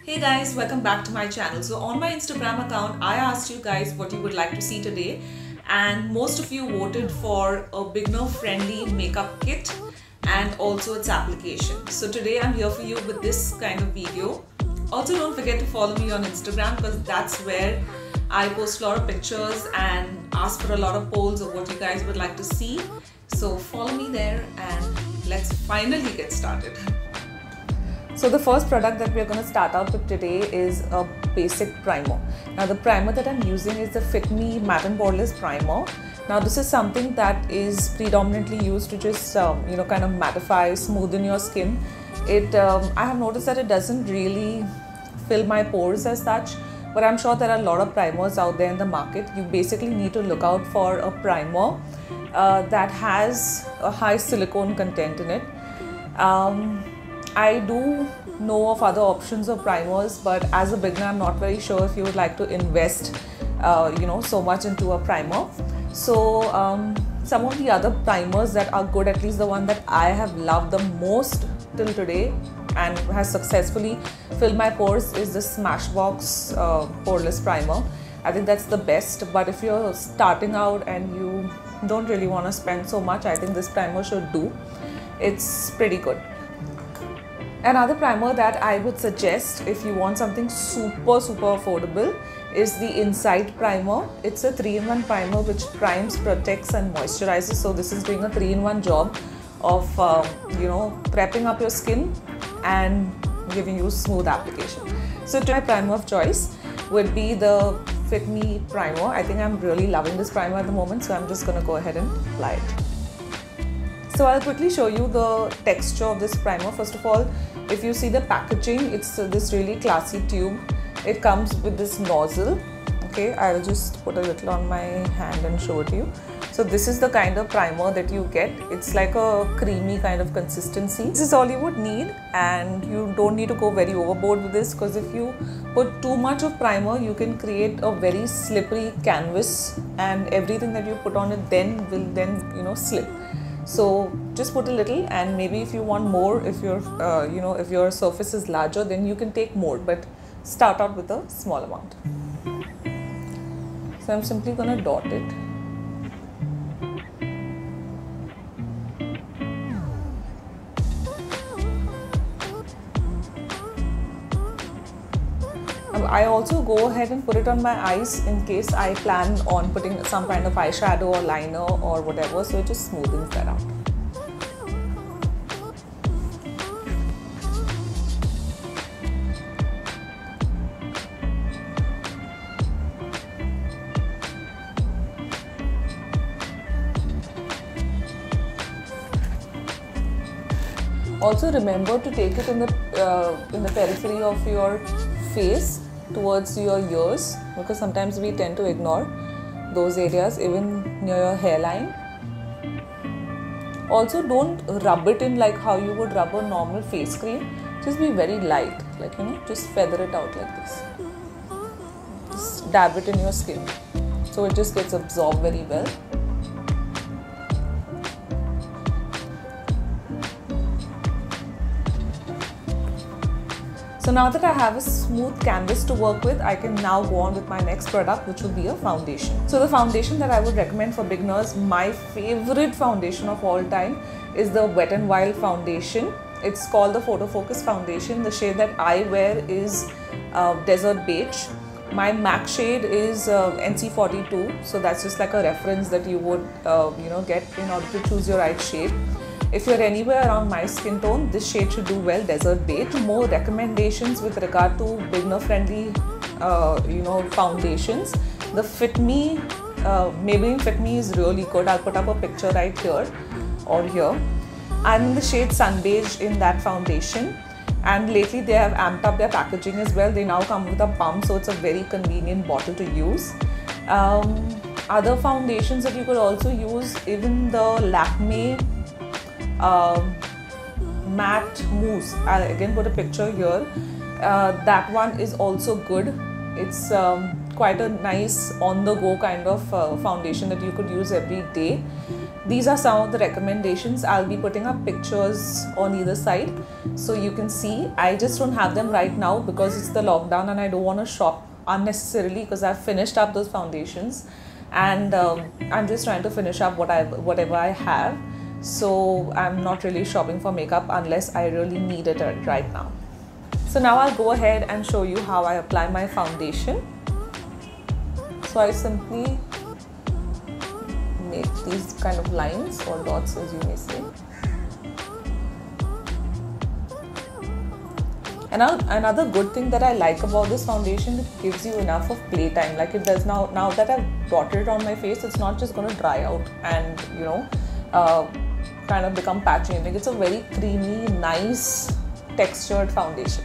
Hey guys, welcome back to my channel. So on my Instagram account, I asked you guys what you would like to see today, and most of you voted for a beginner friendly makeup kit and also its application. So today I'm here for you with this kind of video. Also don't forget to follow me on Instagram because that's where I post a lot of pictures and ask for a lot of polls of what you guys would like to see. So follow me there and let's finally get started. So the first product that we are going to start out with today is a basic primer. Now the primer that I'm using is the Fit Me Matte and Borderless Primer. Now this is something that is predominantly used to just kind of mattify, smoothen your skin. I have noticed that it doesn't really fill my pores as such, but I'm sure there are a lot of primers out there in the market. You basically need to look out for a primer that has a high silicone content in it. I do know of other options of primers, but as a beginner I'm not very sure if you would like to invest so much into a primer. So some of the other primers that are good, at least the one that I have loved the most till today and has successfully filled my pores, is the Smashbox poreless primer. I think that's the best, but if you're starting out and you don't really want to spend so much, I think this primer should do. It's pretty good. Another primer that I would suggest if you want something super affordable is the Insight Primer. It's a 3-in-1 primer which primes, protects and moisturizes. So this is doing a 3-in-1 job of prepping up your skin and giving you smooth application. So my primer of choice would be the Fit Me Primer. I think I'm really loving this primer at the moment, so I'm just going to go ahead and apply it. So I'll quickly show you the texture of this primer. First of all, if you see the packaging, it's this really classy tube. It comes with this nozzle. Okay, I'll just put a little on my hand and show it to you. So this is the kind of primer that you get. It's like a creamy kind of consistency. This is all you would need, and you don't need to go very overboard with this, because if you put too much of primer, you can create a very slippery canvas, and everything that you put on it will slip. So just put a little, and maybe if you want more, if your surface is larger, then you can take more, but start out with a small amount. So I'm simply going to dot it. I also go ahead and put it on my eyes in case I plan on putting some kind of eyeshadow or liner or whatever, so it just smoothens that out. Also remember to take it in the periphery of your face towards your ears, because sometimes we tend to ignore those areas, even near your hairline. Also don't rub it in like how you would rub a normal face cream. Just be very light, just feather it out like this. Just dab it in your skin so it just gets absorbed very well. So now that I have a smooth canvas to work with, I can now go on with my next product, which will be a foundation. So the foundation that I would recommend for beginners, my favorite foundation of all time, is the Wet n Wild foundation. It's called the Photo Focus foundation. The shade that I wear is Desert Beige. My MAC shade is NC42, so that's just like a reference that you would get in order to choose your right shade. If you're anywhere around my skin tone, this shade should do well, Desert Beige. More recommendations with regard to beginner friendly foundations. The Fit Me, Maybelline Fit Me is really good. I'll put up a picture right here or here. I'm in the shade Sun Beige in that foundation, and lately they have amped up their packaging as well. They now come with a pump, so it's a very convenient bottle to use. Other foundations that you could also use, even the Lakme matte mousse. I'll again put a picture here. That one is also good. It's quite a nice on the go kind of foundation that you could use every day. these are some of the recommendations. I'll be putting up pictures on either side so you can see. I just don't have them right now because it's the lockdown and I don't want to shop unnecessarily because I've finished up those foundations, and I'm just trying to finish up whatever I have. So I'm not really shopping for makeup unless I really need it right now. So now I'll go ahead and show you how I apply my foundation. So I simply make these kind of lines or dots, as you may say. And another good thing that I like about this foundation, it gives you enough of playtime. Like it does now that I've dotted it on my face, it's not just going to dry out and kind of become patchy. Like it's a very creamy, nice textured foundation.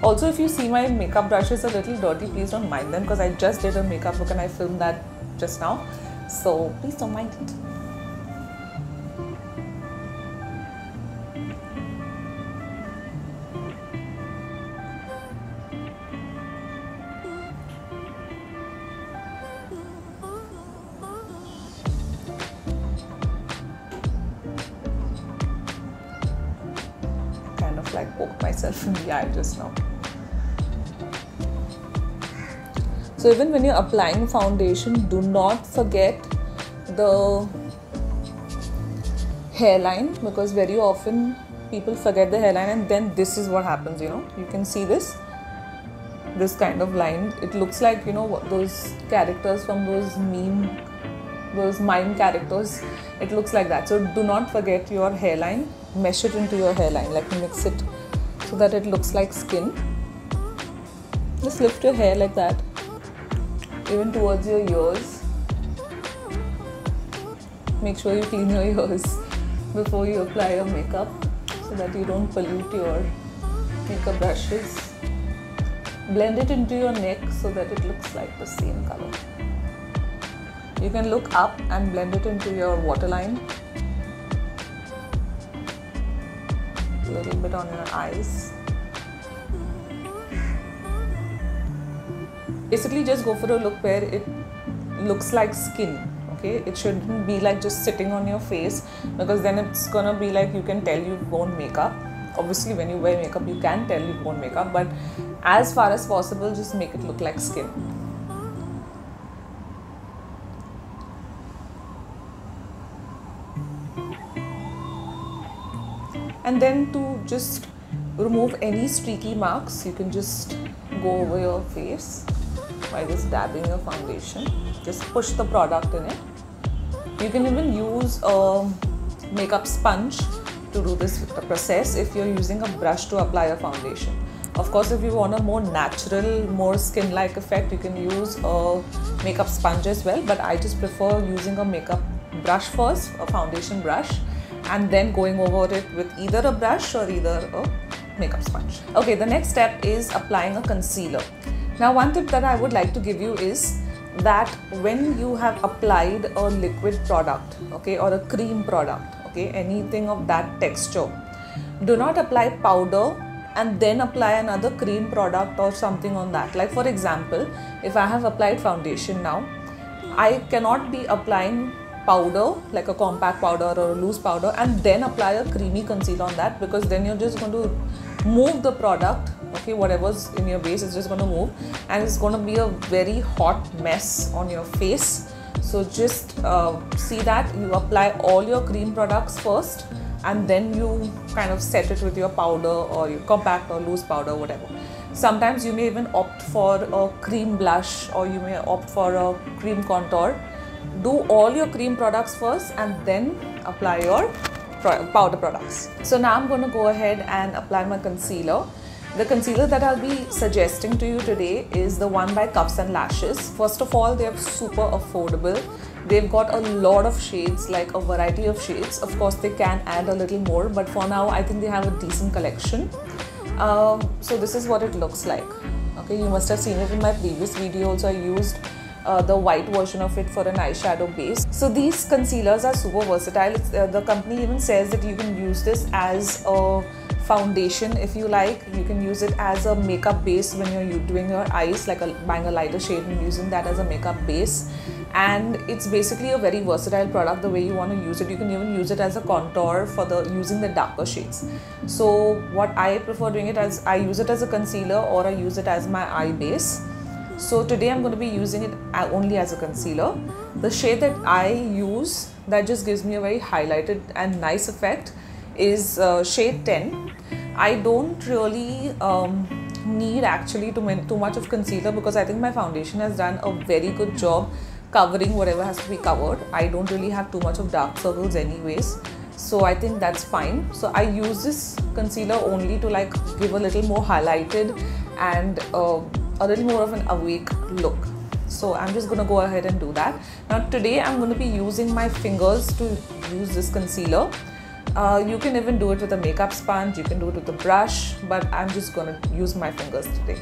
Also, if you see my makeup brushes a little dirty, please don't mind them because I just did a makeup look and I filmed that just now. So please don't mind it. Kind of like poked myself in the eye just now. So even when you're applying foundation, do not forget the hairline, because very often people forget the hairline and then this is what happens, you can see this kind of line. It looks like, those characters from those mime characters. It looks like that. So do not forget your hairline, mesh it into your hairline, like mix it so that it looks like skin. Just lift your hair like that, even towards your ears. Make sure you clean your ears before you apply your makeup so that you don't pollute your makeup brushes. Blend it into your neck so that it looks like the same color. You can look up and blend it into your waterline. A little bit on your eyes. Basically just go for a look where it looks like skin, okay? It shouldn't be like just sitting on your face, because then it's gonna be like you can tell you've worn makeup. Obviously when you wear makeup you can tell you've worn makeup, but as far as possible just make it look like skin. And then to just remove any streaky marks, you can just go over your face by just dabbing your foundation. Just push the product in it. You can even use a makeup sponge to do this process if you're using a brush to apply a foundation. Of course, if you want a more natural, more skin-like effect, you can use a makeup sponge as well, but I just prefer using a makeup brush first, a foundation brush, and then going over it with either a brush or either a makeup sponge. Okay, the next step is applying a concealer. Now, one tip that I would like to give you is that when you have applied a liquid product, okay, or a cream product, okay, anything of that texture, do not apply powder and then apply another cream product or something on that. Like for example, if I have applied foundation now, I cannot be applying powder, like a compact powder or a loose powder, and then apply a creamy concealer on that, because then you're just going to move the product, okay, whatever's in your base is just going to move and it's going to be a very hot mess on your face. So just see that you apply all your cream products first and then you kind of set it with your powder or your compact or loose powder, whatever. Sometimes you may even opt for a cream blush or you may opt for a cream contour. Do all your cream products first and then apply your powder products. So now I'm going to go ahead and apply my concealer. The concealer that I'll be suggesting to you today is the one by Cuffs and Lashes. First of all, they're super affordable. They've got a lot of shades, like a variety of shades. Of course, they can add a little more, but for now, I think they have a decent collection. So this is what it looks like. Okay, you must have seen it in my previous video also. I used the white version of it for an eyeshadow base. So these concealers are super versatile. The company even says that you can use this as a foundation if you like. You can use it as a makeup base when you're doing your eyes, like buying a lighter shade and using that as a makeup base. and it's basically a very versatile product the way you want to use it. You can even use it as a contour for using the darker shades. So what I prefer doing it as, I use it as a concealer or I use it as my eye base. So today I'm going to be using it only as a concealer. The shade that I use that just gives me a very highlighted and nice effect is shade 10. I don't really need actually too much of concealer because I think my foundation has done a very good job covering whatever has to be covered. I don't really have too much of dark circles anyways, so I think that's fine. So I use this concealer only to like give a little more highlighted and a little more of an awake look. So I'm just going to go ahead and do that. Now today I'm going to be using my fingers to use this concealer. You can even do it with a makeup sponge, you can do it with a brush, but I'm just going to use my fingers today.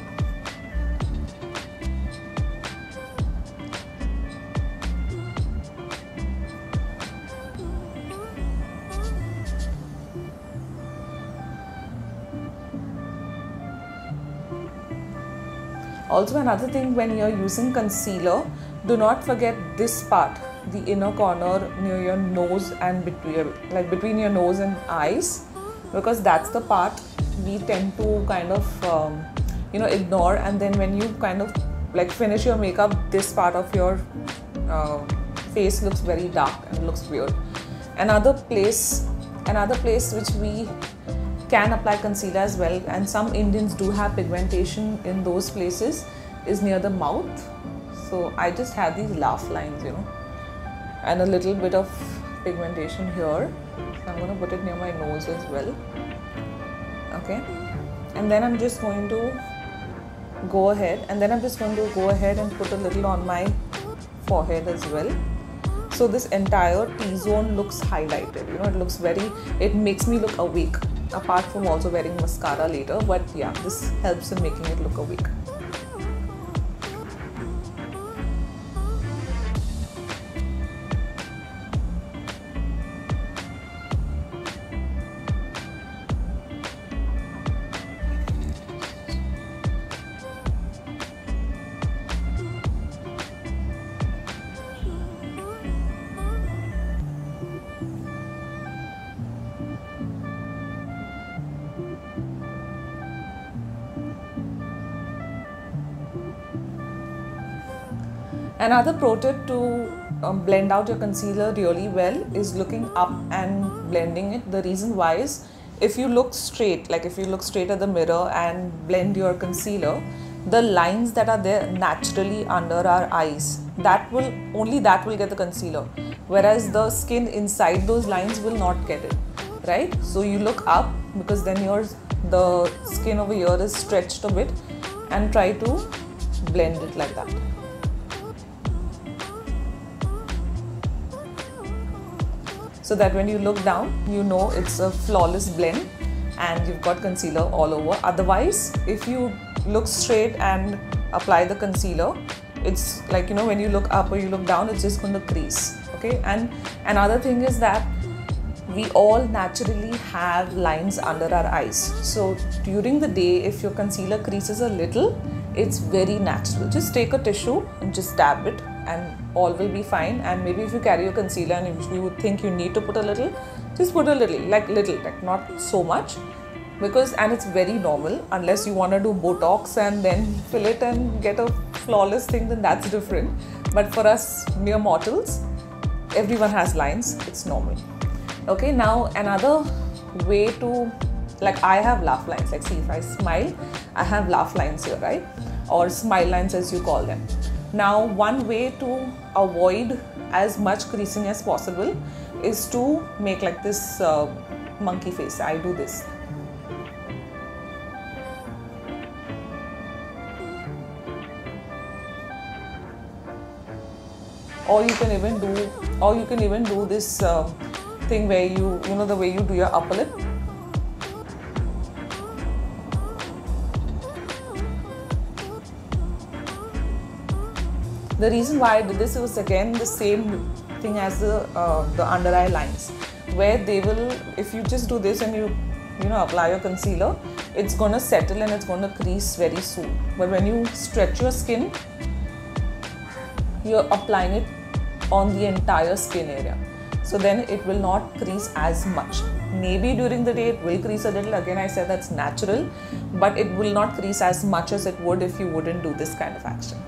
Also, another thing, when you're using concealer, do not forget this part, the inner corner near your nose and between your nose and eyes, because that's the part we tend to kind of ignore, and then when you kind of like finish your makeup, this part of your face looks very dark and looks weird. Another place which we can apply concealer as well, and some Indians do have pigmentation in those places, is near the mouth. So I just have these laugh lines, and a little bit of pigmentation here. So I'm going to put it near my nose as well. Okay, and then I'm just going to go ahead and put a little on my forehead as well. So this entire T-zone looks highlighted, it makes me look awake, apart from also wearing mascara later. But yeah, this helps in making it look awake. Another pro tip to blend out your concealer really well is looking up and blending it. The reason why is, if you look straight, at the mirror and blend your concealer, the lines that are there naturally under our eyes, that will get the concealer, whereas the skin inside those lines will not get it, right? So you look up, because then the skin over here is stretched a bit, and try to blend it like that. So that when you look down, it's a flawless blend and you've got concealer all over. Otherwise, if you look straight and apply the concealer, it's like, when you look up or you look down, it's just going to crease. Okay, and another thing is that we all naturally have lines under our eyes. So during the day, if your concealer creases a little, it's very natural. Just take a tissue and just dab it, and all will be fine. And maybe if you carry your concealer and if you would think you need to put a little, just put a little, like not so much, and it's very normal. Unless you want to do Botox and then fill it and get a flawless thing, then that's different. But for us mere mortals, everyone has lines, it's normal. Okay, now another way to, I have laugh lines, see, if I smile, I have laugh lines here, right? Or smile lines as you call them. Now, one way to avoid as much creasing as possible is to make like this monkey face. I do this. Or you can even do this thing where the way you do your upper lip. The reason why I did this was again the same thing as the under eye lines, where they will, if you just do this and you apply your concealer, it's gonna settle and it's gonna crease very soon. But when you stretch your skin, you're applying it on the entire skin area. So then it will not crease as much. Maybe during the day it will crease a little. Again, I said that's natural, but it will not crease as much as it would if you wouldn't do this kind of action.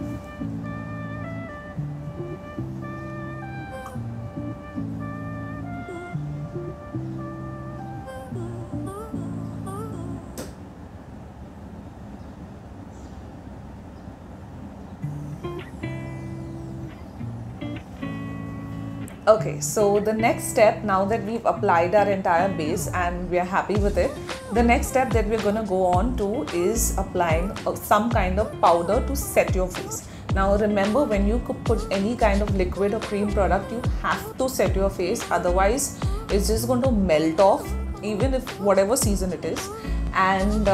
Okay, so the next step, now that we've applied our entire base and we are happy with it, the next step that we're going to go on to is applying some kind of powder to set your face. Now remember, when you put any kind of liquid or cream product, you have to set your face, otherwise it's just going to melt off, even if whatever season it is, and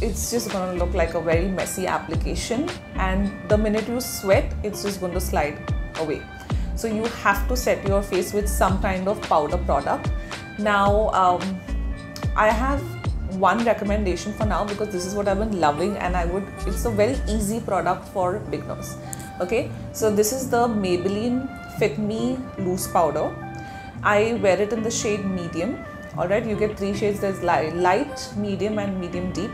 it's just going to look like a very messy application, and the minute you sweat, it's just going to slide away. So you have to set your face with some kind of powder product. Now I have one recommendation for now, because this is what I've been loving, and it's a very easy product for beginners. Okay, so this is the Maybelline Fit Me loose powder. I wear it in the shade medium. Alright, you get 3 shades. There's light, medium and medium deep.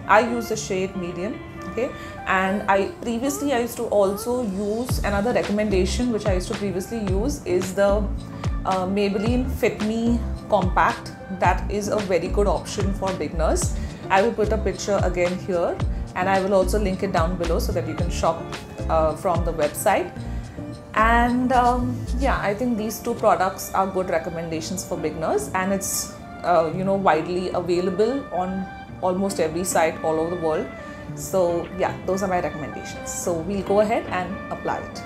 I use the shade medium. Okay, and I used to also use another recommendation which I used to previously use is the Maybelline Fit Me Compact. That is a very good option for beginners. I will put a picture again here, and I will also link it down below so that you can shop from the website. And yeah, I think these 2 products are good recommendations for beginners, and it's widely available on almost every site all over the world. So yeah, those are my recommendations. So we'll go ahead and apply it.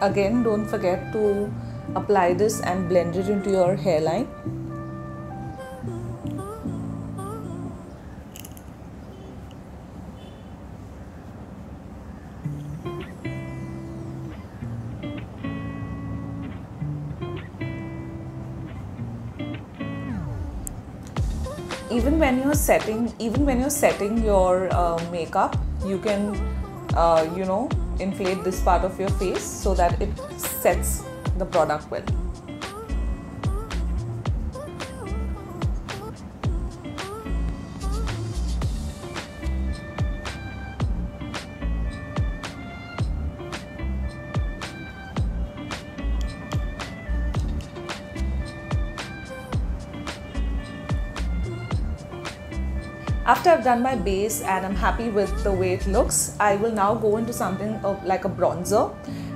Again, don't forget to apply this and blend it into your hairline. Even when you're setting your makeup, you can inflate this part of your face so that it sets the product well. After I've done my base and I'm happy with the way it looks, I will now go into something like a bronzer.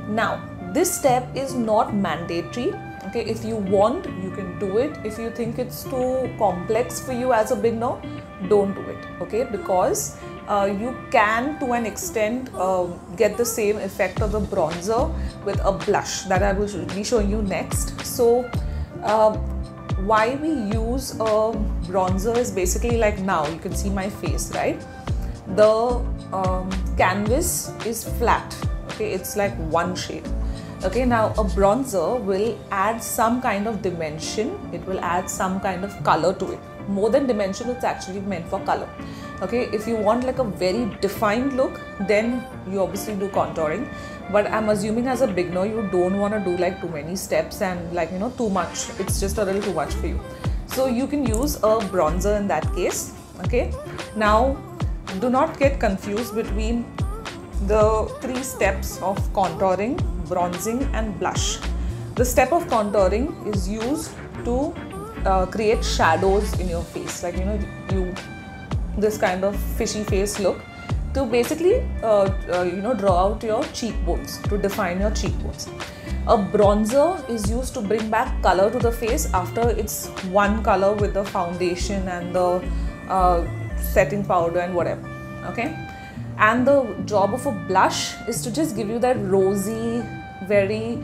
Now, this step is not mandatory. Okay, if you want, you can do it. If you think it's too complex for you as a beginner, don't do it. Okay, because you can, to an extent, get the same effect of the bronzer with a blush that I will be showing you next. So why we use a bronzer is basically like, now you can see my face, right? The canvas is flat. Okay, it's like one shade. Okay, now a bronzer will add some kind of dimension. It will add some kind of color to it. More than dimension, it's actually meant for color. Okay, if you want like a very defined look, then you obviously do contouring. But I'm assuming as a beginner, you don't want to do like too many steps and like, too much. It's just a little too much for you. So you can use a bronzer in that case. Okay, now do not get confused between the 3 steps of contouring, bronzing and blush. The step of contouring is used to create shadows in your face, like this kind of fishy face look. to basically draw out your cheekbones, to define your cheekbones. A bronzer is used to bring back color to the face after it's one color with the foundation and the setting powder and whatever. Okay, and the job of a blush is to just give you that rosy, very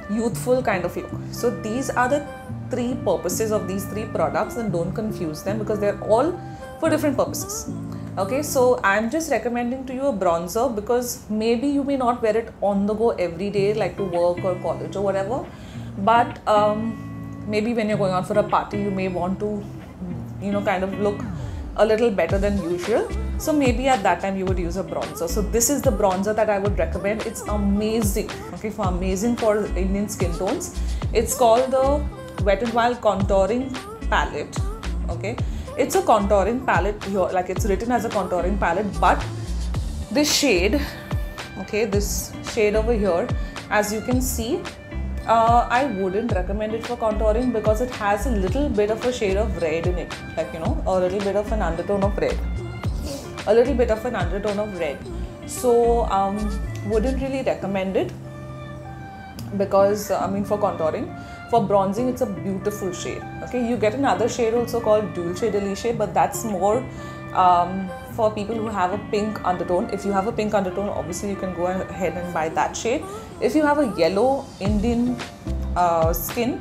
youthful kind of look. So these are the three purposes of these three products, and don't confuse them because they're all for different purposes. Okay, so I'm just recommending to you a bronzer because maybe you may not wear it on the go every day, like to work or college or whatever, but maybe when you're going out for a party you may want to kind of look a little better than usual. So maybe at that time you would use a bronzer. So this is the bronzer that I would recommend. It's amazing, okay, amazing for Indian skin tones. It's called the Wet n Wild Contouring Palette. Okay, it's a contouring palette here, like it's written as a contouring palette, but this shade, okay, this shade over here, as you can see, I wouldn't recommend it for contouring because it has a little bit of a shade of red in it, like a little bit of an undertone of red, so wouldn't really recommend it because for contouring. For bronzing, it's a beautiful shade. Okay, you get another shade also called Dulce de Leche, but that's more for people who have a pink undertone. If you have a pink undertone, obviously you can go ahead and buy that shade. If you have a yellow Indian skin,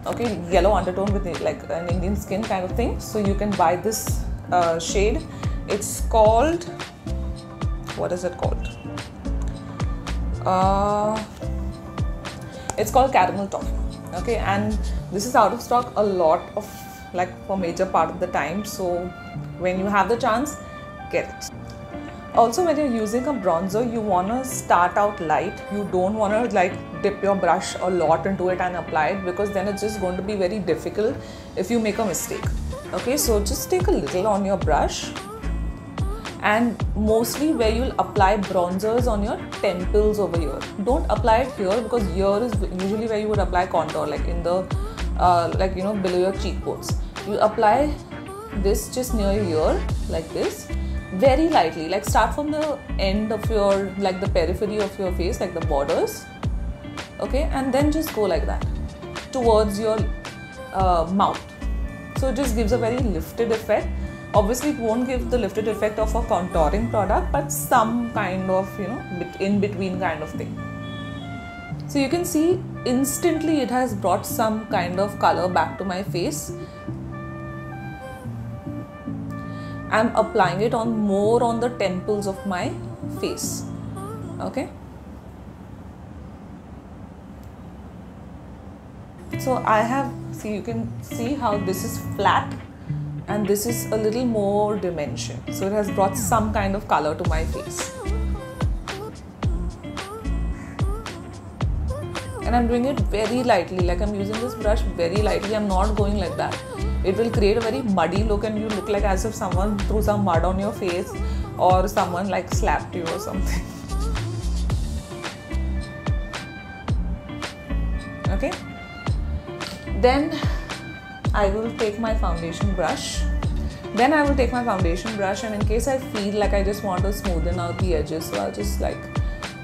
okay, yellow undertone with like an Indian skin kind of thing, so you can buy this shade. It's called, what is it called? It's called Caramel Toffee. Okay, and this is out of stock a lot of, like, for major part of the time, so when you have the chance, get it. Also, when you're using a bronzer, you want to start out light. You don't want to like dip your brush a lot into it and apply it, because then it's just going to be very difficult if you make a mistake. Okay, so just take a little on your brush, and mostly where you'll apply bronzers on your temples over here. Don't apply it here, because here is usually where you would apply contour, like in the below your cheekbones. You apply this just near your ear, like this, very lightly, like start from the end of your, like the periphery of your face, like the borders, okay, and then just go like that towards your mouth. So it just gives a very lifted effect. Obviously, it won't give the lifted effect of a contouring product, but some kind of, in between kind of thing. So you can see instantly it has brought some kind of color back to my face. I'm applying it on more on the temples of my face. Okay. So I have, see, you can see how this is flat and this is a little more dimension. So it has brought some kind of color to my face. And I'm doing it very lightly, like I'm using this brush very lightly. I'm not going like that. It will create a very muddy look and you look like as if someone threw some mud on your face or someone like slapped you or something. Okay. Then I will take my foundation brush. And in case I feel like I just want to smoothen out the edges, so I'll just like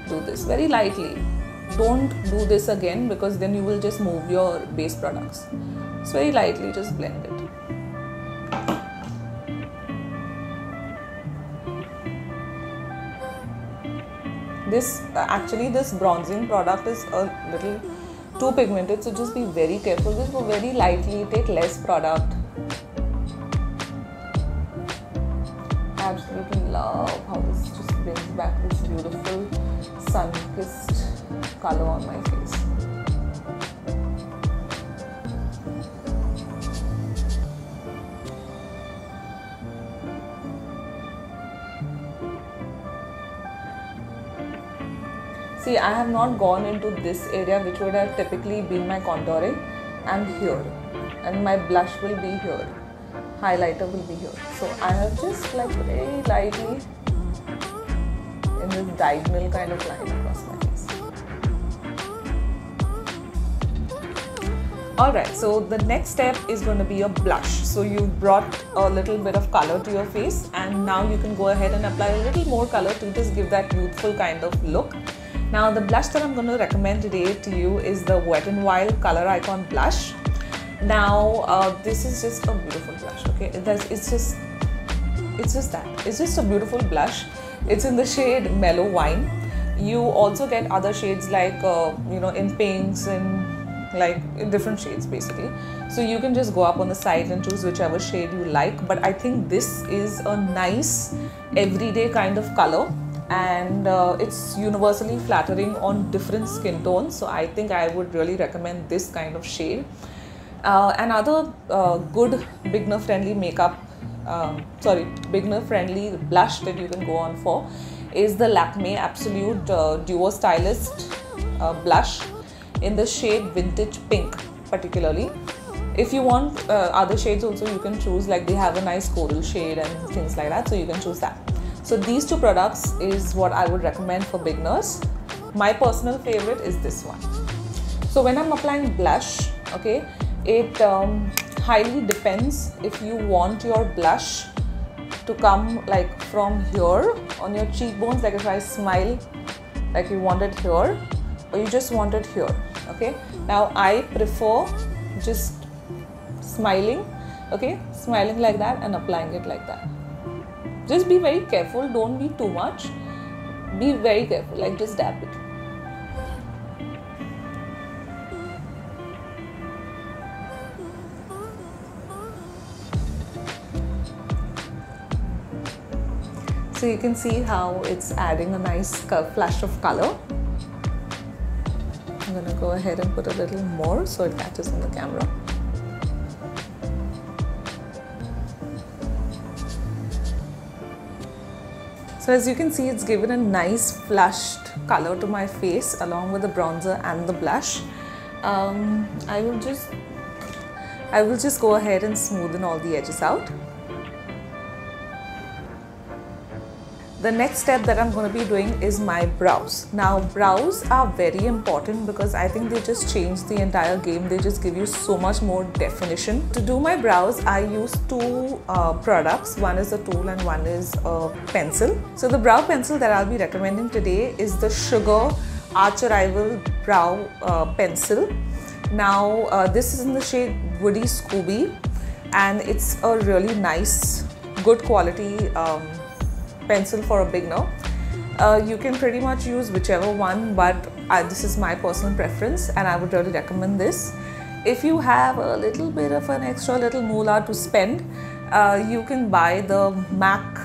do this very lightly. Don't do this again, because then you will just move your base products. So very lightly, just blend it. This bronzing product is a little too pigmented, so just be very careful. Just go very lightly, take less product. I absolutely love how this just brings back this beautiful sun-kissed color on my face. See, I have not gone into this area, which would have typically been my contouring. I'm here, and my blush will be here, highlighter will be here. So I have just like very lightly in this diagonal kind of line across my face. Alright, so the next step is going to be a blush. So you brought a little bit of color to your face, and now you can go ahead and apply a little more color to just give that youthful kind of look. Now the blush that I'm going to recommend today to you is the Wet n Wild Color Icon Blush. Now this is just a beautiful blush, okay? It's just a beautiful blush. It's in the shade Mellow Wine. You also get other shades like in pinks and like in different shades basically, so you can just go up on the site and choose whichever shade you like. But I think this is a nice everyday kind of color, and it's universally flattering on different skin tones, so I think I would really recommend this kind of shade. Another good beginner friendly beginner friendly blush that you can go on for is the Lakme Absolute Duo Stylist blush in the shade Vintage Pink particularly. If you want other shades also, you can choose, like they have a nice coral shade and things like that, so you can choose that. So these two products is what I would recommend for beginners. My personal favorite is this one. So when I'm applying blush, okay, it highly depends if you want your blush to come like from here on your cheekbones, like if I smile, like you want it here, or you just want it here. Okay, now I prefer just smiling, okay, smiling like that and applying it like that. Just be very careful, don't be too much, be very careful, like just dab it. So you can see how it's adding a nice flash of color. I'm going to go ahead and put a little more so it catches on the camera. So as you can see, it's given a nice flushed color to my face along with the bronzer and the blush. I will just go ahead and smoothen all the edges out. The next step that I'm going to be doing is my brows. Now brows are very important because I think they just change the entire game. They just give you so much more definition. To do my brows, I use two products. One is a tool and one is a pencil. So the brow pencil that I'll be recommending today is the Sugar Arch Arrival Brow Pencil. Now this is in the shade Woody Scooby, and it's a really nice, good quality pencil for a beginner. You can pretty much use whichever one, but this is my personal preference and I would really recommend this. If you have a little bit of an extra little moolah to spend, you can buy the MAC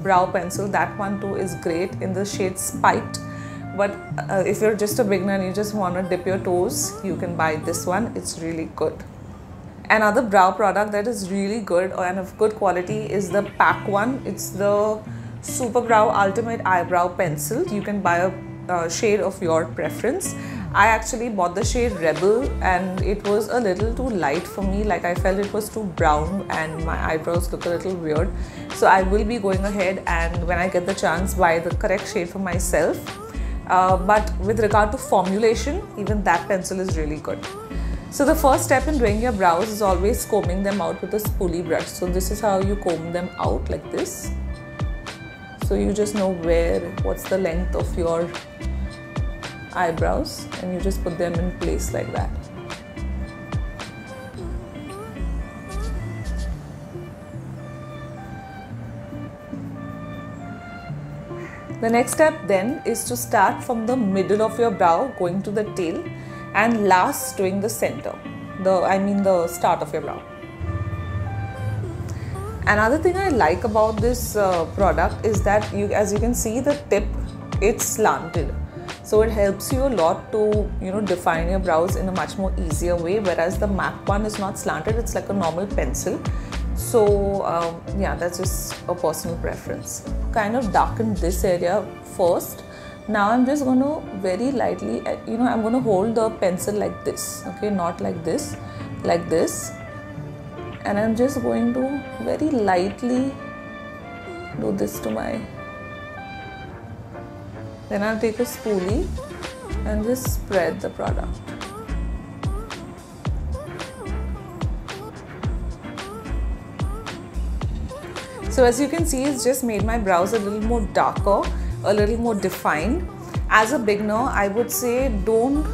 brow pencil. That one too is great in the shade Spiked. But if you're just a beginner and you just want to dip your toes, you can buy this one. It's really good. Another brow product that is really good and of good quality is the PAC one. It's the Super Brow Ultimate Eyebrow Pencil. You can buy a shade of your preference. I actually bought the shade Rebel and it was a little too light for me. Like I felt it was too brown and my eyebrows look a little weird. So I will be going ahead and when I get the chance buy the correct shade for myself. But with regard to formulation, even that pencil is really good. So the first step in doing your brows is always combing them out with a spoolie brush. So this is how you comb them out, like this. So you just know what's the length of your eyebrows and you just put them in place like that. The next step then is to start from the middle of your brow going to the tail, and last doing the center, the start of your brow. Another thing I like about this product is that as you can see, the tip, it's slanted. So it helps you a lot to define your brows in a much more easier way, whereas the MAC one is not slanted, it's like a normal pencil. So yeah, that's just a personal preference. Kind of darken this area first. Now I'm just going to very lightly, I'm going to hold the pencil like this, okay, not like this, like this. And I'm just going to very lightly do this to my, then I'll take a spoolie and just spread the product. So as you can see, it's just made my brows a little more darker, a little more defined. As a beginner, I would say don't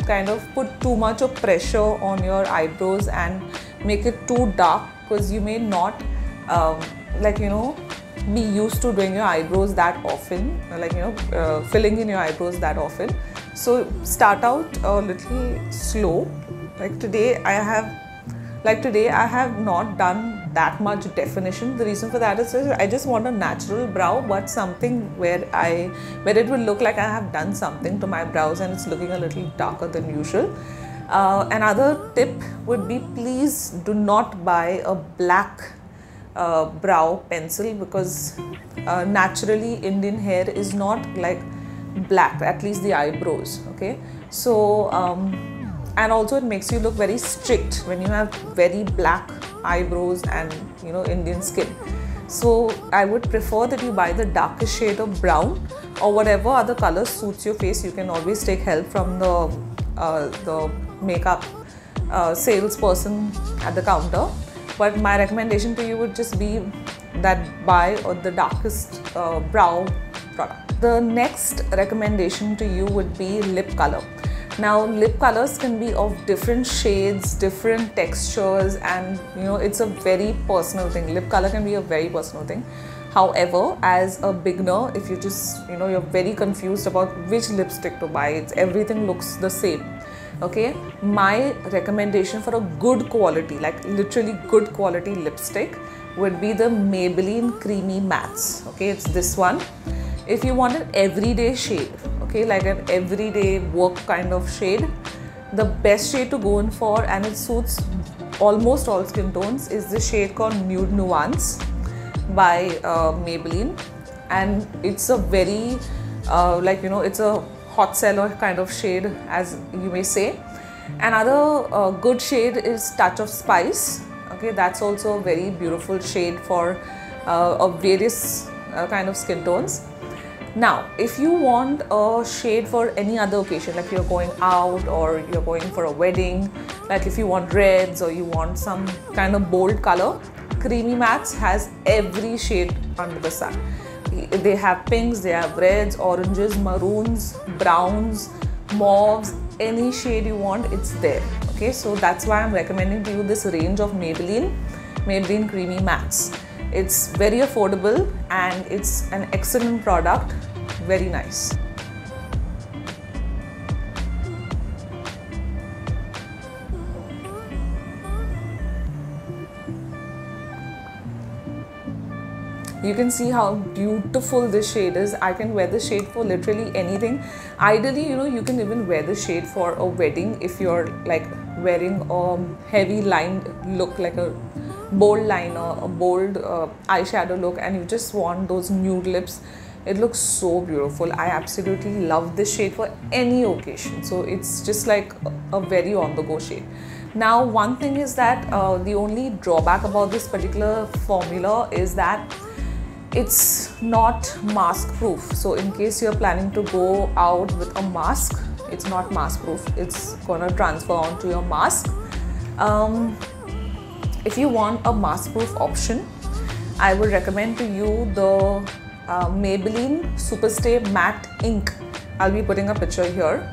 kind of put too much of pressure on your eyebrows and make it too dark, because you may not be used to doing your eyebrows that often, filling in your eyebrows that often. So start out a little slow. Like today I have not done that much definition. The reason for that is I just want a natural brow, but something where it will look like I have done something to my brows and it's looking a little darker than usual. Another tip would be, please do not buy a black brow pencil, because naturally Indian hair is not like black, at least the eyebrows. Okay, so and also it makes you look very strict when you have very black eyebrows and Indian skin. So I would prefer that you buy the darkest shade of brown, or whatever other color suits your face. You can always take help from the makeup salesperson at the counter, but my recommendation to you would just be that buy the darkest brow product. The next recommendation to you would be lip color. Now lip colors can be of different shades, different textures, and it's a very personal thing. Lip color can be a very personal thing. However, as a beginner, if you just you're very confused about which lipstick to buy, everything looks the same. Okay, my recommendation for a good quality, like literally good quality lipstick, would be the Maybelline Creamy Mattes. Okay, it's this one. If you want an everyday shade, okay, like an everyday work kind of shade, the best shade to go in for, and it suits almost all skin tones, is the shade called Nude Nuance by Maybelline, and it's a very it's a hot seller kind of shade, as you may say. Another good shade is Touch of Spice. Okay, that's also a very beautiful shade for various kind of skin tones. Now, if you want a shade for any other occasion, like you're going out or you're going for a wedding, like if you want reds or you want some kind of bold color, Creamy Mattes has every shade under the sun. They have pinks, they have reds, oranges, maroons, browns, mauves, any shade you want, it's there. Okay, so that's why I'm recommending to you this range of Maybelline Creamy Mattes. It's very affordable and it's an excellent product, very nice. You can see how beautiful this shade is. I can wear this shade for literally anything. Ideally, you can even wear the shade for a wedding if you're like wearing a heavy lined look, like a bold liner, a bold eyeshadow look, and you just want those nude lips. It looks so beautiful. I absolutely love this shade for any occasion. So it's just like a very on the go shade. Now, one thing is that the only drawback about this particular formula is that it's not mask proof. So in case you're planning to go out with a mask, it's not mask proof. It's gonna transfer onto your mask. If you want a mask proof option, I would recommend to you the Maybelline Superstay Matte Ink. I'll be putting a picture here.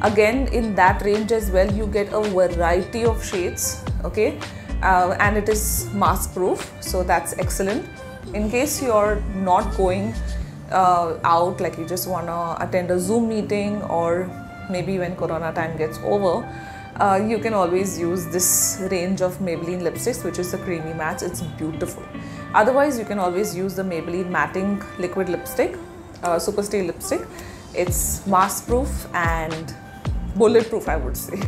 Again, in that range as well, you get a variety of shades, okay, and it is mask proof, so that's excellent. In case you're not going out, like you just want to attend a Zoom meeting, or maybe when Corona time gets over, you can always use this range of Maybelline lipsticks, which is the Creamy Mattes. It's beautiful. Otherwise, you can always use the Maybelline Matte Ink liquid lipstick, Superstay lipstick. It's mask proof and bulletproof, I would say,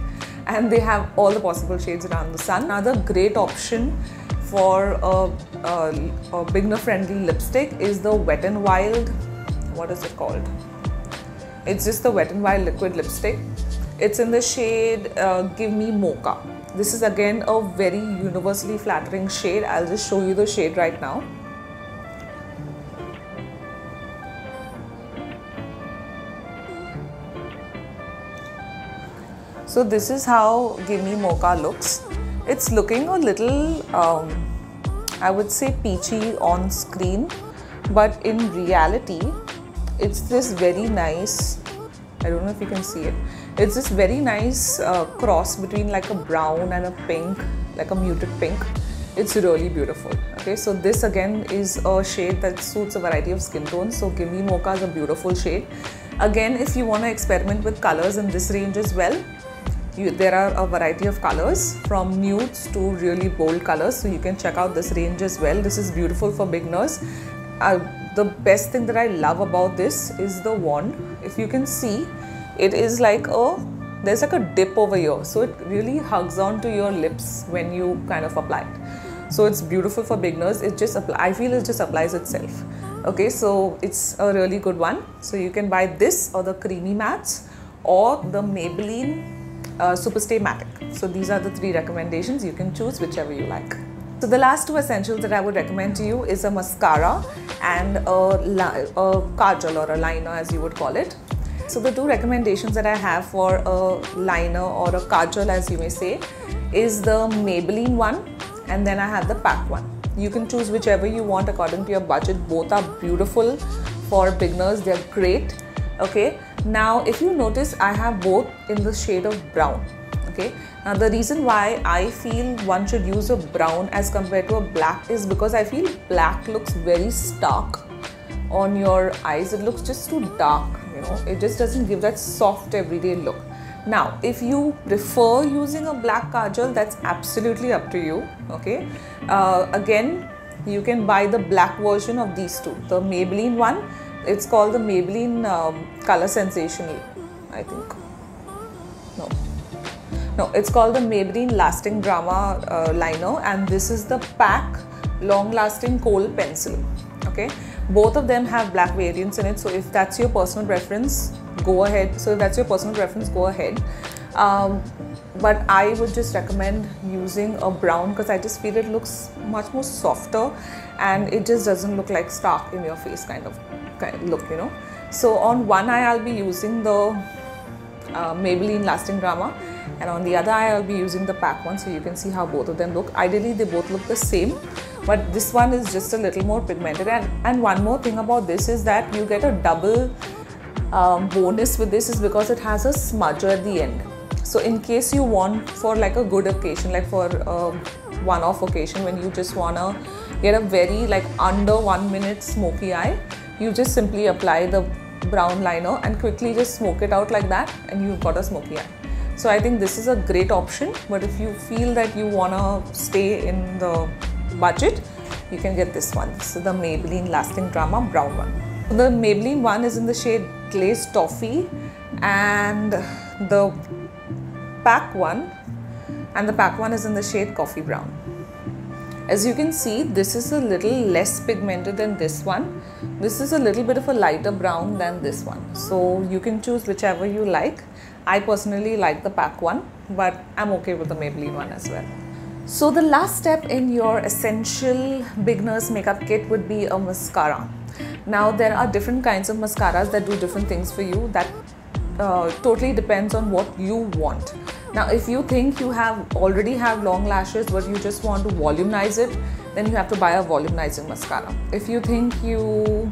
and they have all the possible shades around the sun. Another great option for a beginner friendly lipstick is the Wet n Wild, what is it called? It's just the Wet n Wild liquid lipstick. It's in the shade Give Me Mocha. This is again a very universally flattering shade. I'll just show you the shade right now. So this is how Give Me Mocha looks. It's looking a little I would say peachy on screen, but in reality it's this very nice, I don't know if you can see it, it's this very nice cross between like a brown and a pink, like a muted pink. It's really beautiful. Okay, so this again is a shade that suits a variety of skin tones. So Gimme Mocha is a beautiful shade. Again, if you want to experiment with colors in this range as well, there are a variety of colors from nudes to really bold colors, so you can check out this range as well. This is beautiful for beginners. The best thing that I love about this is the wand. If you can see, it is like there's like a dip over here, so it really hugs onto your lips when you kind of apply it. So it's beautiful for beginners. I feel it just applies itself. Okay, so it's a really good one. So you can buy this or the Creamy Mattes or the Maybelline Superstay Matic. So these are the 3 recommendations. You can choose whichever you like. So the last 2 essentials that I would recommend to you is a mascara and a kajal or a liner, as you would call it. So the 2 recommendations that I have for a liner or a kajal, as you may say, is the Maybelline one, and then I have the PAC one. You can choose whichever you want according to your budget. Both are beautiful for beginners. They're great. Okay, now if you notice, I have both in the shade of brown. Okay, now the reason why I feel one should use a brown as compared to a black is because I feel black looks very stark on your eyes. It looks just too dark, you know, it just doesn't give that soft everyday look. Now if you prefer using a black kajal, that's absolutely up to you. Okay, again, you can buy the black version of these 2. The Maybelline one, it's called the Maybelline Color Sensational, I think. No, it's called the Maybelline Lasting Drama liner, and this is the PAC Long Lasting Kohl Pencil. Okay, both of them have black variants in it, so if that's your personal preference, go ahead. But I would just recommend using a brown because I just feel it looks much more softer and it just doesn't look like stark in your face kind of look, you know. So on one eye I'll be using the Maybelline Lasting Drama, and on the other eye I'll be using the PAC one, so you can see how both of them look. Ideally they both look the same, but this one is just a little more pigmented. And one more thing about this is that you get a double bonus with this, is because it has a smudger at the end. So in case you want for like a good occasion, like for a one-off occasion when you just wanna get a very like under 1 minute smoky eye, you just simply apply the brown liner and quickly just smoke it out like that, and you've got a smoky eye. So I think this is a great option, but if you feel that you wanna stay in the budget, you can get this one. This is the Maybelline Lasting Drama brown one. The Maybelline one is in the shade Glazed Toffee, and the PAC one is in the shade Coffee Brown. As you can see, this is a little less pigmented than this one. This is a little bit of a lighter brown than this one. So you can choose whichever you like. I personally like the PAC one, but I'm okay with the Maybelline one as well. So the last step in your essential beginner's makeup kit would be a mascara. Now there are different kinds of mascaras that do different things for you. That totally depends on what you want. Now if you think you already have long lashes but you just want to volumize it, then you have to buy a volumizing mascara. If you think you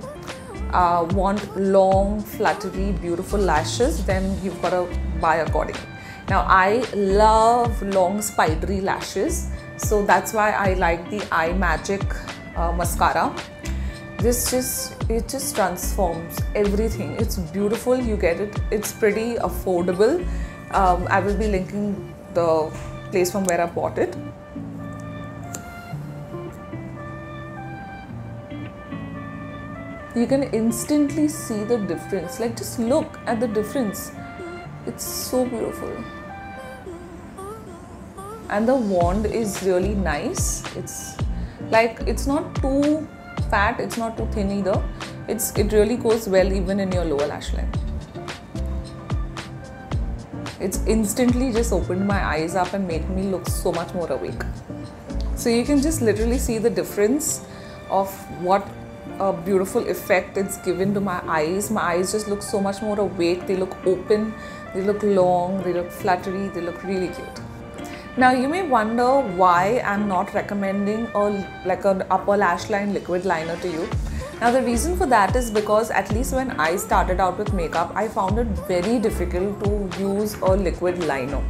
want long, fluttery, beautiful lashes, then you've got to buy accordingly. Now I love long spidery lashes, so that's why I like the Eye Magic mascara. It just transforms everything. It's beautiful, you get it, it's pretty affordable. I will be linking the place from where I bought it. You can instantly see the difference. Like, just look at the difference. It's so beautiful. And the wand is really nice. It's not too fat, it's not too thin either. It really goes well even in your lower lash line. It's instantly just opened my eyes up and made me look so much more awake. So you can just literally see the difference of what a beautiful effect it's given to my eyes. My eyes just look so much more awake. They look open, they look long, they look fluttery, they look really cute. Now you may wonder why I'm not recommending an upper lash line liquid liner to you. Now the reason for that is because at least when I started out with makeup, I found it very difficult to use a liquid liner.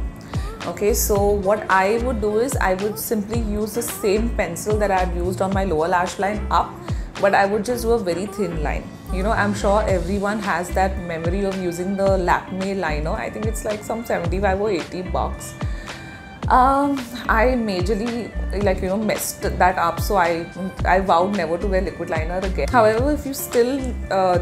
Okay, so what I would do is I would simply use the same pencil that I had used on my lower lash line up, but I would just do a very thin line. You know, I'm sure everyone has that memory of using the Lakme liner. I think it's like some 75 or 80 bucks. I majorly messed that up, so I vowed never to wear liquid liner again. However, if you still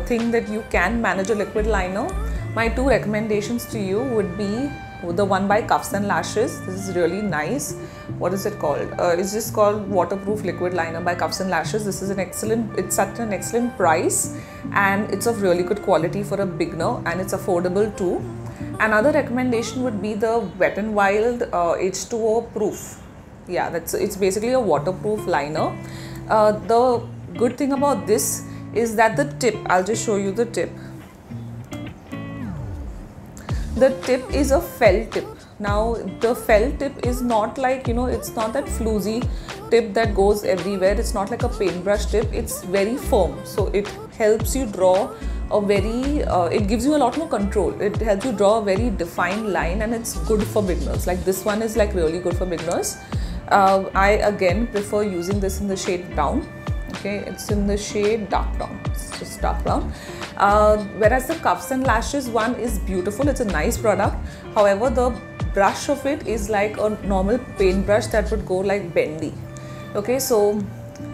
think that you can manage a liquid liner, my two recommendations to you would be the one by Cuffs and Lashes. This is really nice. What is it called? It's just called Waterproof Liquid Liner by Cuffs and Lashes. This is it's at an excellent price, and it's of really good quality for a beginner, and it's affordable too. Another recommendation would be the Wet n Wild H2O Proof. Yeah, it's basically a waterproof liner. The good thing about this is that the tip, I'll just show you the tip. The tip is a felt tip. Now the felt tip is not like, it's not that floozy tip that goes everywhere. It's not like a paintbrush tip. It's very firm, so it helps you draw it gives you a lot more control. It helps you draw a very defined line, and it's good for beginners. Like this one is like really good for beginners. I again prefer using this in the shade brown. Okay, it's in the shade dark brown. It's just dark brown. Whereas the Cuffs and Lashes one is beautiful. It's a nice product. However, the brush of it is like a normal paintbrush that would go like bendy. Okay, so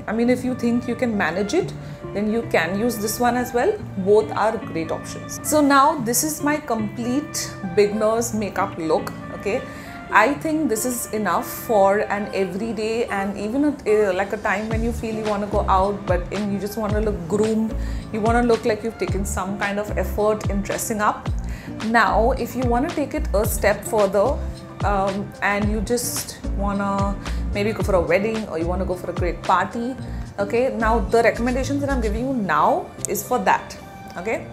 I mean, if you think you can manage it, then you can use this one as well. Both are great options. So now this is my complete beginner's makeup look. Okay, I think this is enough for an everyday, and even like a time when you feel you want to go out, but you just want to look groomed. You want to look like you've taken some kind of effort in dressing up. Now, if you want to take it a step further, and you just want to maybe go for a wedding, or you want to go for a great party. Okay, now the recommendations that I'm giving you now is for that. Okay,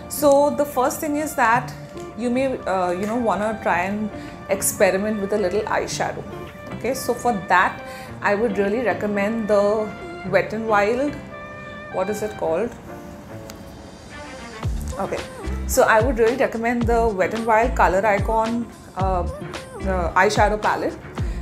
so the first thing is that you may want to try and experiment with a little eyeshadow. Okay, so for that I would really recommend the Wet n Wild, what is it called? Okay, so I would really recommend the Wet n Wild Color Icon eyeshadow palette.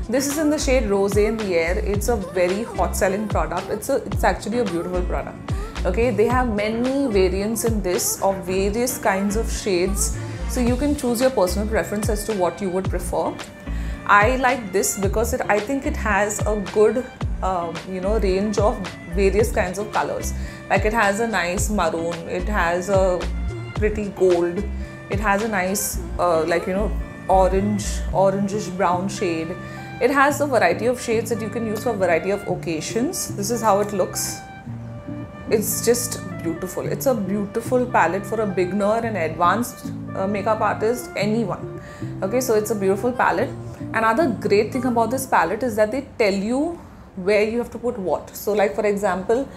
This is in the shade Rosé in the Air. It's a very hot selling product. It's actually a beautiful product. Okay, they have many variants in this of various kinds of shades, so you can choose your personal preference as to what you would prefer. I like this because I think it has a good range of various kinds of colors. Like it has a nice maroon, it has a pretty gold, it has a nice orangish brown shade. It has a variety of shades that you can use for a variety of occasions. This is how it looks. It's just beautiful. It's a beautiful palette for a beginner, an advanced makeup artist, anyone. Okay, so it's a beautiful palette. Another great thing about this palette is that they tell you where you have to put what. So like for example,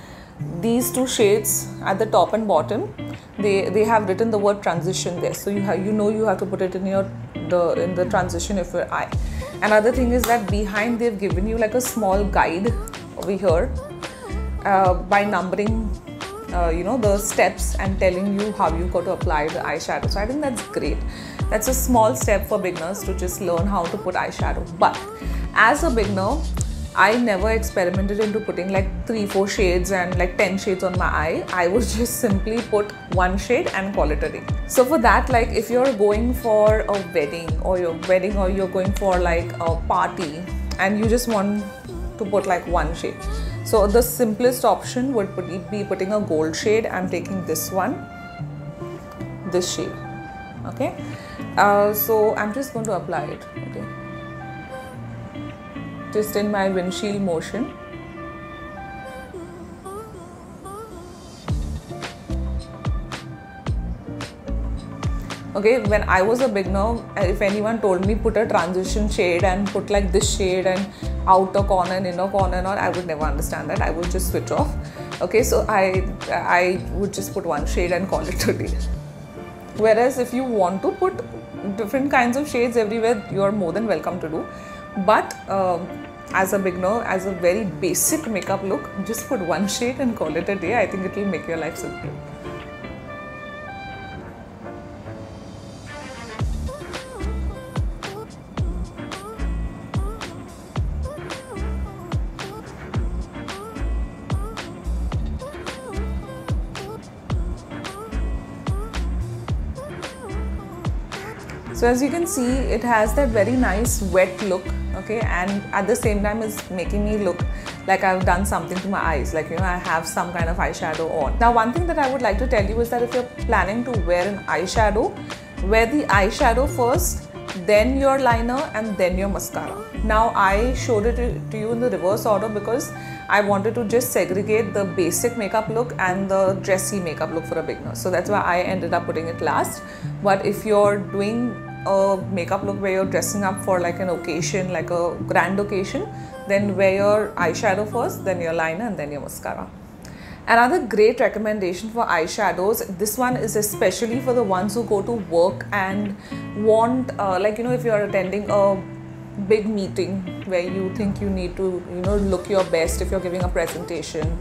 these two shades at the top and bottom, they have written the word transition there. So you have to put it in the transition of your eye. Another thing is that behind they've given you like a small guide over here by numbering the steps and telling you how you got to apply the eyeshadow. So I think that's great. That's a small step for beginners to just learn how to put eyeshadow. But as a beginner, I never experimented into putting like 3-4 shades and like 10 shades on my eye. I would just simply put one shade and call it a day. So for that, like if you're going for a wedding or you're going for like a party and you just want to put like one shade, so the simplest option would be putting a gold shade. I'm taking this one, this shade. Okay, so I'm just going to apply it. Okay, just in my windshield motion. Okay, when I was a beginner, if anyone told me put a transition shade and put like this shade and outer corner and inner corner and all, I would never understand that. I would just switch off. Okay, so I would just put one shade and call it a day. Whereas if you want to put different kinds of shades everywhere, you are more than welcome to do. But as a beginner, as a very basic makeup look, just put one shade and call it a day. I think it will make your life simple. So as you can see, it has that very nice wet look, okay, and at the same time is making me look like I've done something to my eyes, like, you know, I have some kind of eyeshadow on. Now, one thing that I would like to tell you is that if you're planning to wear an eyeshadow, wear the eyeshadow first, then your liner, and then your mascara. Now, I showed it to you in the reverse order because I wanted to just segregate the basic makeup look and the dressy makeup look for a beginner. So that's why I ended up putting it last. But if you're doing a makeup look where you're dressing up for like an occasion, like a grand occasion, then wear your eyeshadow first, then your liner, and then your mascara. Another great recommendation for eyeshadows, this one is especially for the ones who go to work and want, like, you know, if you're attending a big meeting where you think you need to, you know, look your best, if you're giving a presentation,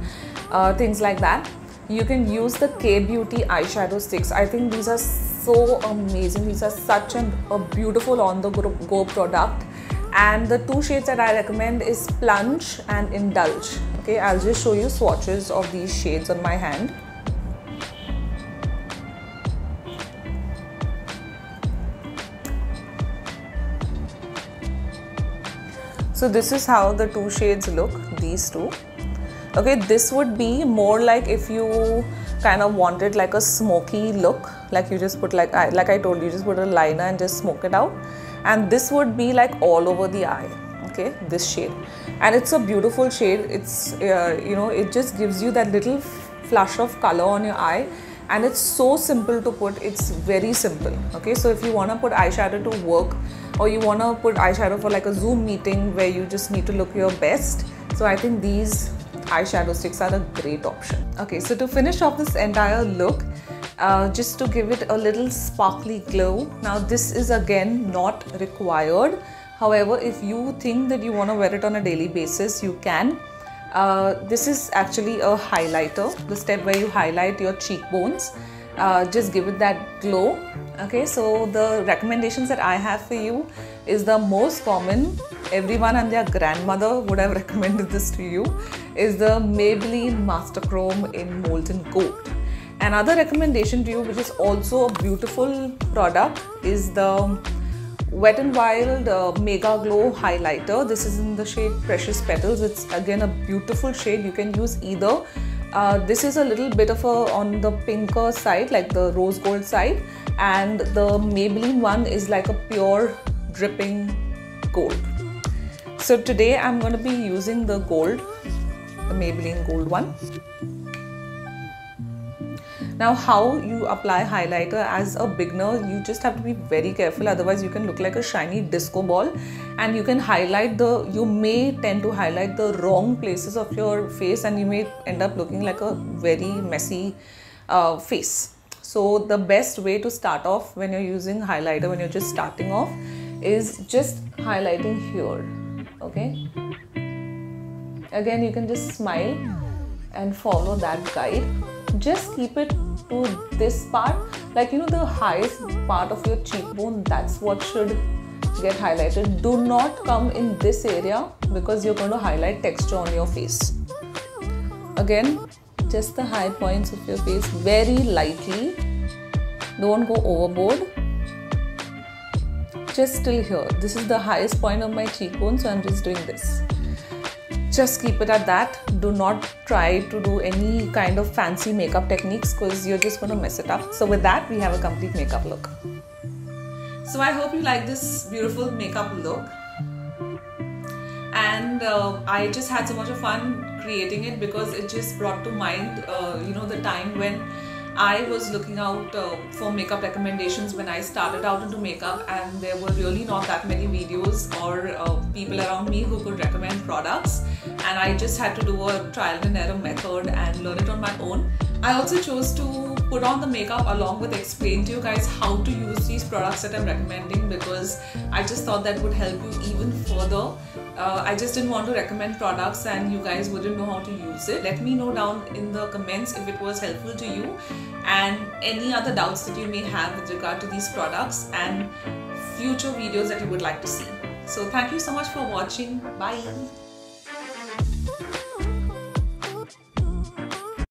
things like that, you can use the K-Beauty eyeshadow sticks. I think these are so amazing. These are such a beautiful on-the-go product. And the two shades that I recommend is Plunge and Indulge. Okay, I'll just show you swatches of these shades on my hand. So this is how the two shades look, these two. Okay, this would be more like if you kind of wanted like a smoky look, like you just put like I told you, just put a liner and just smoke it out. And this would be like all over the eye, okay, this shade. And it's a beautiful shade. It's, you know, it just gives you that little flush of color on your eye. And it's so simple to put, it's very simple, okay. So if you want to put eyeshadow to work, or you want to put eyeshadow for like a Zoom meeting where you just need to look your best, so I think these eyeshadow sticks are a great option. Okay, so to finish off this entire look, just to give it a little sparkly glow. Now this is again not required. However, if you think that you want to wear it on a daily basis, you can. This is actually a highlighter, the step where you highlight your cheekbones. Just give it that glow. Okay, so the recommendations that I have for you is the most common, everyone and their grandmother would have recommended this to you, is the Maybelline Master Chrome in Molten Gold. Another recommendation to you, which is also a beautiful product, is the Wet n Wild Mega Glow Highlighter. This is in the shade Precious Petals. It's again a beautiful shade. You can use either. This is a little bit of a on the pinker side, like the rose gold side, and the Maybelline one is like a pure dripping gold. So today I'm going to be using the gold, the Maybelline gold one. Now, how you apply highlighter as a beginner, you just have to be very careful, otherwise you can look like a shiny disco ball, and you can highlight you may tend to highlight the wrong places of your face, and you may end up looking like a very messy face. So the best way to start off when you're using highlighter, when you're just starting off, is just highlighting here, okay? Again, you can just smile and follow that guide. Just keep it to this part, like, you know, the highest part of your cheekbone, that's what should get highlighted. Do not come in this area because you're going to highlight texture on your face. Again, just the high points of your face, very lightly. Don't go overboard. Just till here. This is the highest point of my cheekbone, so I'm just doing this. Just keep it at that. Do not try to do any kind of fancy makeup techniques because you're just going to mess it up. So with that, we have a complete makeup look. So I hope you like this beautiful makeup look. And I just had so much of fun creating it because it just brought to mind, you know, the time when I was looking out for makeup recommendations when I started out into makeup, and there were really not that many videos or people around me who could recommend products, and I just had to do a trial and error method and learn it on my own. I also chose to put on the makeup along with explain to you guys how to use these products that I'm recommending, because I just thought that would help you even further. I just didn't want to recommend products and you guys wouldn't know how to use it. Let me know down in the comments if it was helpful to you and any other doubts that you may have with regard to these products and future videos that you would like to see. So thank you so much for watching. Bye.